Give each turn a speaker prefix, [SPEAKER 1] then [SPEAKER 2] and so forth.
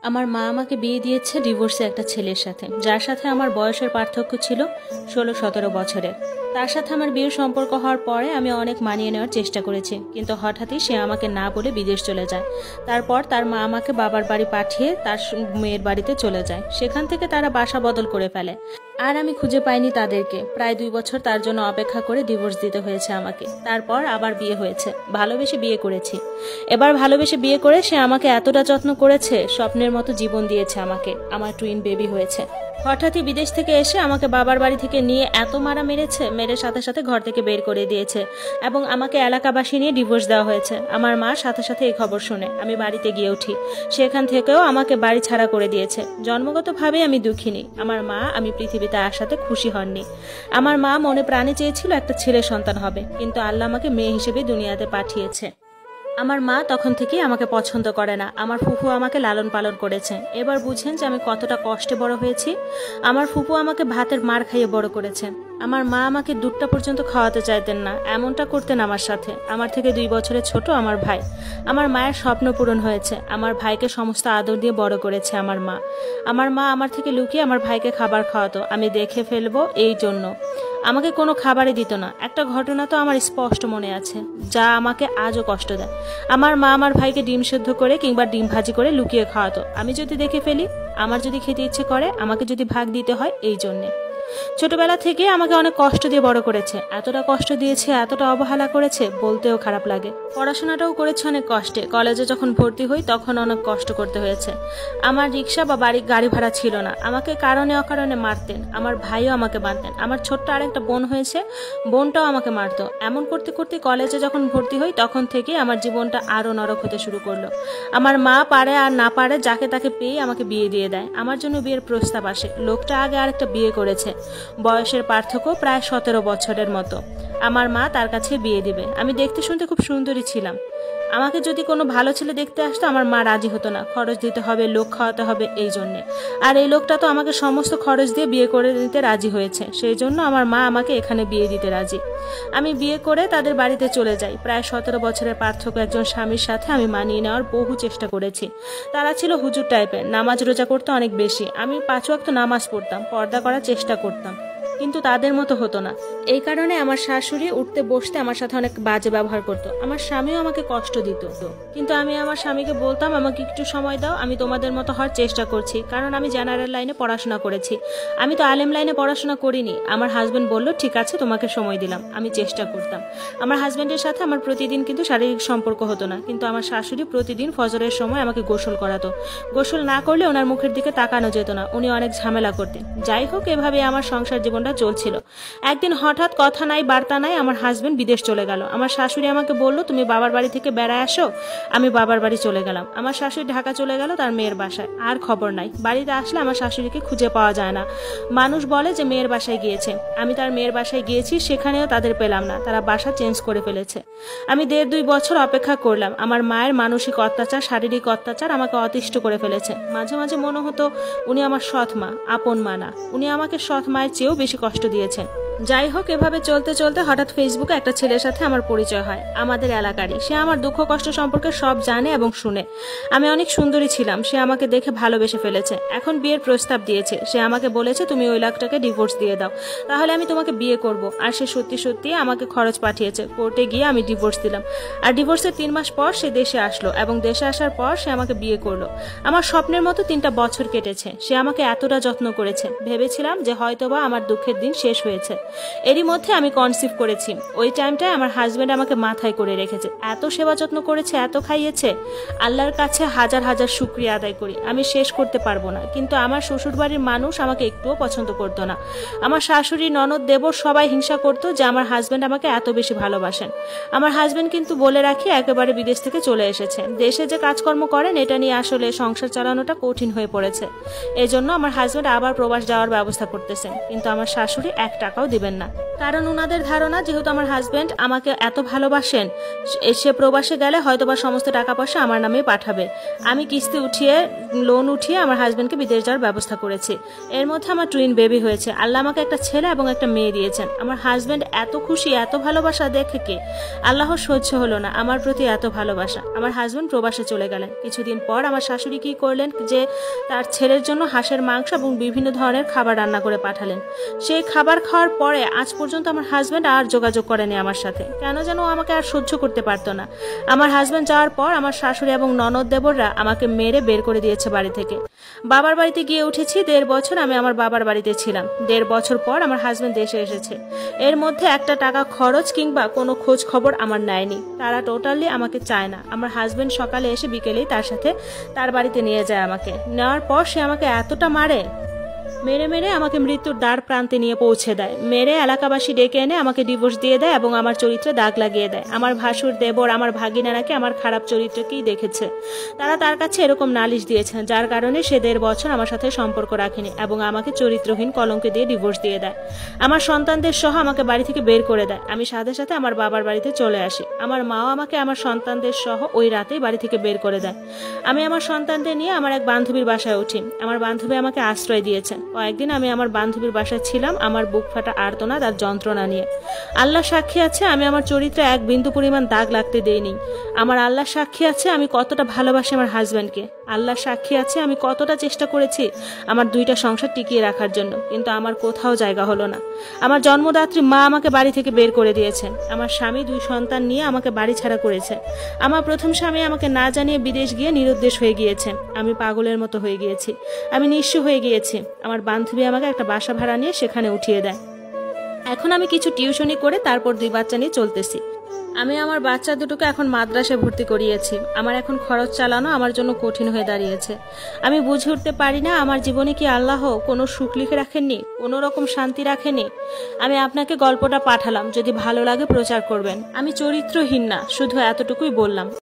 [SPEAKER 1] আমার মা আমাকে বিয়ে দিয়েছে ডিভোর্সে একটা ছেলের সাথে, যার সাথে আমার বয়সের পার্থক্য ছিল 16-17 বছরের। তার সাথে আমার বিয়ের সম্পর্ক হওয়ার পরে আমি অনেক মানিয়ে নেওয়ার চেষ্টা করেছি, কিন্তু হঠাৎই সে আমাকে না বলে বিদেশ চলে যায়। তারপর তার মা আমাকে বাবার বাড়ি পাঠিয়ে তার মেয়ের বাড়িতে চলে যায়। সেখান থেকে তারা বাসা বদল করে ফেলে, আর আমি খুঁজে পাইনি তাদেরকে। প্রায় 2 বছর তার জন্য অপেক্ষা করে ডিভোর্স দিতে হয়েছে আমাকে। তারপর আবার বিয়ে হয়েছে, ভালোবেসে বিয়ে করেছি। এবার ভালোবেসে বিয়ে করে সে আমাকে এতটা যত্ন করেছে, স্বপ্নের মতো জীবন দিয়েছে আমাকে। আমার টুইন বেবি হয়েছে। হঠাৎই বিদেশ থেকে এসে আমাকে বাবার বাড়ি থেকে নিয়ে এত মারা মেরেছে, মেরে সাথে সাথে ঘর থেকে বের করে দিয়েছে এবং আমাকে এলাকাবাসী নিয়ে ডিভোর্স দেওয়া হয়েছে। আমার মা সাথে সাথে এই খবর শুনে আমি বাড়িতে গিয়ে উঠি। সেখান থেকেও আমাকে বাড়ি ছাড়া করে দিয়েছে। জন্মগতভাবেই আমি দুঃখিনী। আমার মা আমি পৃথিবীতে আসাতে খুশি হননি। আমার মা মনে প্রাণে চেয়েছিল একটা ছেলে সন্তান হবে, কিন্তু আল্লাহ আমাকে মেয়ে হিসেবে দুনিয়াতে পাঠিয়েছে। আমার মা তখন থেকেই আমাকে পছন্দ করে না। আমার ফুফু আমাকে লালন পালন করেছে। এবার বুঝেন যে আমি কতটা কষ্টে বড় হয়েছি। আমার ফুফু আমাকে ভাতের মার খাইয়ে বড় করেছে। আমার মা আমাকে দুধটা পর্যন্ত খাওয়াতে চাইতেন না, এমনটা করতেন আমার সাথে। আমার থেকে 2 বছরের ছোট আমার ভাই। আমার মায়ের স্বপ্ন পূরণ হয়েছে। আমার ভাইকে সমস্ত আদর দিয়ে বড় করেছে আমার মা। আমার মা আমার থেকে লুকিয়ে আমার ভাইকে খাবার খাওয়াতো, আমি দেখে ফেলবো এই জন্য। আমাকে কোনো খাবারই দিত না। একটা ঘটনা তো আমার স্পষ্ট মনে আছে, যা আমাকে আজও কষ্ট দেয়। আমার মা আমার ভাইকে ডিম সেদ্ধ করে কিংবা ডিম ভাজি করে লুকিয়ে খাওয়াতো। আমি যদি দেখে ফেলি, আমার যদি খেতে ইচ্ছে করে, আমাকে যদি ভাগ দিতে হয় এই জন্যে। ছোটবেলা থেকে আমাকে অনেক কষ্ট দিয়ে বড় করেছে। এতটা কষ্ট দিয়েছে, এতটা অবহেলা করেছে, বলতেও খারাপ লাগে। পড়াশোনাটাও করেছে অনেক কষ্টে। কলেজে যখন ভর্তি হই তখন অনেক কষ্ট করতে হয়েছে। আমার রিক্সা বা গাড়ি ভাড়া ছিল না। আমাকে কারণে অকারণে মারতেন। আমার ভাইও আমাকে মারতেন। আমার ছোট্ট আরেকটা বোন হয়েছে, বোনটাও আমাকে মারতো। এমন করতে করতে কলেজে যখন ভর্তি হই তখন থেকে আমার জীবনটা আরো নরক হতে শুরু করলো। আমার মা পারে আর না পারে যাকে তাকে পেয়ে আমাকে বিয়ে দিয়ে দেয়। আমার জন্য বিয়ের প্রস্তাব আসে। লোকটা আগে আরেকটা বিয়ে করেছে, বয়সের পার্থক্য প্রায় 17 বছরের মতো। আমার মা তার কাছে বিয়ে দিবে। আমি দেখতে শুনতে খুব সুন্দরী ছিলাম। আমাকে যদি কোনো ভালো ছেলে দেখতে আসতো, আমার মা রাজি হতো না। খরচ দিতে হবে, লোক খাওয়াতে হবে এই জন্যে। আর এই লোকটা তো আমাকে সমস্ত খরচ দিয়ে বিয়ে করে নিতে রাজি হয়েছে, সেই জন্য আমার মা আমাকে এখানে বিয়ে দিতে রাজি। আমি বিয়ে করে তাদের বাড়িতে চলে যাই। প্রায় 17 বছরের পার্থক্য একজন স্বামীর সাথে আমি মানিয়ে নেওয়ার বহু চেষ্টা করেছি। তারা ছিল হুজুর টাইপের, নামাজ রোজা করতে অনেক বেশি। আমি 5 ওয়াক্ত নামাজ পড়তাম, পর্দা করার চেষ্টা করতাম, কিন্তু তাদের মতো হতো না। এই কারণে আমার শাশুড়ি উঠতে বসতে আমার সাথে অনেক বাজে ব্যবহার করতো। আমার স্বামীও আমাকে কষ্ট দিত, কিন্তু আমি আমার স্বামীকে বলতাম আমাকে একটু সময় দাও, আমি তোমাদের মতো হওয়ার চেষ্টা করছি। কারণ আমি জেনারেল লাইনে পড়াশোনা করেছি, আমি তো আলেম লাইনে পড়াশোনা করিনি। আমার হাজবেন্ড বলল ঠিক আছে, তোমাকে সময় দিলাম। আমি চেষ্টা করতাম। আমার হাজবেন্ডের সাথে আমার প্রতিদিন কিন্তু শারীরিক সম্পর্ক হতো না, কিন্তু আমার শাশুড়ি প্রতিদিন ফজরের সময় আমাকে গোসল করাতো। গোসল না করলে ওনার মুখের দিকে তাকানো যেত না, উনি অনেক ঝামেলা করতেন। যাই হোক, এভাবে আমার সংসার জীবন চলছিল। একদিন হঠাৎ কথা নাই বার্তা নাই আমার হাজবেন্ড বিদেশ চলে গেল। আমার শাশুড়ি আমাকে বলল তুমি বাবার বাড়ি থেকে বেড়ায় আসো। আমি বাবার বাড়ি চলে গেলাম। আমার শাশুড়ি ঢাকা চলে গেল তার মেয়ের বাসায়। আর খবর নাই। বাড়িতে আসলে আমার শাশুড়িকে খুঁজে পাওয়া যায় না। মানুষ বলে যে মেয়ের বাসায় গিয়েছে। আমি তার মেয়ের বাসায় গিয়েছি, সেখানেও তাদের পেলাম না। তারা বাসা চেঞ্জ করে ফেলেছে। আমি 1.5-2 বছর অপেক্ষা করলাম। আমার মায়ের মানসিক অত্যাচার, শারীরিক অত্যাচার আমাকে অতিষ্ঠ করে ফেলেছে। মাঝে মাঝে মনে হতো উনি আমার সৎ মা, আপন মা না। উনি আমাকে সৎ মায়ের চেয়েও বেশি কষ্ট দিয়েছেন। যাই হোক, এভাবে চলতে চলতে হঠাৎ ফেসবুকে একটা ছেলের সাথে আমার পরিচয় হয়, আমাদের এলাকারই। সে আমার দুঃখ কষ্ট সম্পর্কে সব জানে এবং শুনে। আমি অনেক সুন্দরী ছিলাম, সে আমাকে দেখে ভালোবেসে ফেলেছে। এখন বিয়ের প্রস্তাব দিয়েছে। সে আমাকে বলেছে তুমি ওই লোকটাকে ডিভোর্স দিয়ে দাও, তাহলে আমি তোমাকে বিয়ে করব। আর সে সত্যি সত্যি আমাকে খরচ পাঠিয়েছে। কোর্টে গিয়ে আমি ডিভোর্স দিলাম। আর ডিভোর্সের 3 মাস পর সে দেশে আসলো এবং দেশে আসার পর সে আমাকে বিয়ে করলো। আমার স্বপ্নের মতো 3টা বছর কেটেছে। সে আমাকে এতটা যত্ন করেছে, ভেবেছিলাম যে হয়তোবা আমার দুঃখের দিন শেষ হয়েছে। এরই মধ্যে আমি কনসিভ করেছি। ওই টাইমটায় আমার হাজবেন্ড আমাকে মাথায় করে রেখেছে, এত সেবা যত্ন করেছে, এত খাইয়েছে। আল্লাহর কাছে হাজার হাজার শুকরিয়া আদায় করি, আমি শেষ করতে পারবো না। কিন্তু আমার শ্বশুরবাড়ির মানুষ আমাকে একটুও পছন্দ করতো না। আমার শাশুড়ি, ননদ, দেবর সবাই হিংসা করতো যে আমার হাজবেন্ড আমাকে এত বেশি ভালোবাসেন। আমার হাজবেন্ড কিন্তু বলে রাখি একেবারে বিদেশ থেকে চলে এসেছে। দেশে যে কাজকর্ম করেন এটা নিয়ে আসলে সংসার চালানোটা কঠিন হয়ে পড়েছে। এজন্য আমার হাজবেন্ড আবার প্রবাস যাওয়ার ব্যবস্থা করতেছেন। কিন্তু আমার শাশুড়ি 1 টাকাও দিবেন না। কারণ ওনাদের ধারণা যেহেতু আমার হাজবেন্ড আমাকে এত ভালোবাসেন, সে প্রবাসে গেলে হয়তোবা সমস্ত টাকা পয়সা আমার নামেই পাঠাবে। আমি কিস্তি উঠিয়ে, লোন উঠিয়ে আমার হাজবেন্ডকে বিদেশ যাওয়ার ব্যবস্থা করেছি। এর মধ্যে আমার টুইন বেবি হয়েছে। আল্লাহ আমাকে একটা ছেলে এবং একটা মেয়ে দিয়েছেন। আমার হাজবেন্ড এত খুশি, এত ভালোবাসা দেখে কি আল্লাহর সহ্য হলো না আমার প্রতি এত ভালোবাসা। আমার হাজবেন্ড প্রবাসে চলে গেলেন। কিছুদিন পর আমার শাশুড়ি কি করলেন যে তার ছেলের জন্য হাঁসের মাংস এবং বিভিন্ন ধরনের খাবার রান্না করে পাঠালেন। সেই খাবার খাওয়ার পরে আজ পর্যন্ত আমার হাজবেন্ড আর যোগাযোগ করেনি আমার সাথে। কেন যেন আমাকে আর সহ্য করতে পারতো না। আমার হাজবেন্ড যাওয়ার পর আমার শাশুড়ি এবং ননদ দেবররা আমাকে মেরে বের করে দিয়েছে বাড়ি থেকে। বাবার বাড়িতে গিয়ে উঠেছি 1.5 বছর আমি আমার বাবার বাড়িতে ছিলাম। 1.5 বছর পর আমার হাজবেন্ড দেশে এসেছে। এর মধ্যে একটা টাকা খরচ কিংবা কোনো খোঁজ খবর আমার নেয়নি। তারা টোটালি আমাকে চায় না। আমার হাজবেন্ড সকালে এসে বিকেলেই তার সাথে তার বাড়িতে নিয়ে যায় আমাকে। নেওয়ার পর সে আমাকে এতটা মারে, মেরে মেরে আমাকে মৃত্যুর দ্বার প্রান্তে নিয়ে পৌঁছে দেয়। মেরে এলাকাবাসী ডেকে এনে আমাকে ডিভোর্স দিয়ে দেয় এবং আমার চরিত্রে দাগ লাগিয়ে দেয়। আমার ভাসুর, দেবর, আমার ভাগিনারাকে আমার খারাপ চরিত্রকেই দেখেছে। তারা তার কাছে এরকম নালিশ দিয়েছেন, যার কারণে সে 1.5 বছর আমার সাথে সম্পর্ক রাখেনি এবং আমাকে চরিত্রহীন কলঙ্ক দিয়ে ডিভোর্স দিয়ে দেয়। আমার সন্তানদের সহ আমাকে বাড়ি থেকে বের করে দেয়। আমি সাথে সাথে আমার বাবার বাড়িতে চলে আসি। আমার মাও আমাকে আমার সন্তানদের সহ ওই রাতেই বাড়ি থেকে বের করে দেয়। আমি আমার সন্তানদের নিয়ে আমার এক বান্ধবীর বাসায় উঠি। আমার বান্ধবী আমাকে আশ্রয় দিয়েছেন। কয়েকদিন আমি আমার বান্ধবীর বাসায় ছিলাম আমার বুক ফাটা আর্তনাদ আর যন্ত্রণা নিয়ে। আল্লাহ সাক্ষী আছে আমি আমার চরিত্রে 1 বিন্দু পরিমাণ দাগ লাগতে দেইনি। আমার আল্লাহ সাক্ষী আছে আমি কতটা ভালোবাসি আমার হাজবেন্ডকে। আল্লাহ সাক্ষী আছে আমি কতটা চেষ্টা করেছি আমার 2টা সংসার টিকিয়ে রাখার জন্য, কিন্তু আমার কোথাও জায়গা হলো না। আমার জন্মদাত্রী মা আমাকে বাড়ি থেকে বের করে দিয়েছেন। আমার স্বামী 2 সন্তান নিয়ে আমাকে বাড়ি ছাড়া করেছে। আমার প্রথম স্বামী আমাকে না জানিয়ে বিদেশ গিয়ে নিরুদ্দেশ হয়ে গিয়েছে। আমি পাগলের মতো হয়ে গিয়েছি, আমি নিঃস্ব হয়ে গিয়েছি। আমার বান্ধবী আমাকে একটা বাসা ভাড়া নিয়ে সেখানে উঠিয়ে দেয়। এখন আমি কিছু টিউশনি করে তারপর 2 বাচ্চা নিয়ে চলতেছি। আমি আমার বাচ্চা দুটোকে এখন মাদ্রাসায় ভর্তি করিয়েছি। আমার এখন খরচ চালানো আমার জন্য কঠিন হয়ে দাঁড়িয়েছে। আমি বুঝে উঠতে পারি না আমার জীবনে কি আল্লাহ কোনো সুখ লিখে রাখেননি, কোনো রকম শান্তি রাখেনি। আমি আপনাকে গল্পটা পাঠালাম, যদি ভালো লাগে প্রচার করবেন। আমি চরিত্রহীন না, শুধু এতটুকুই বললাম।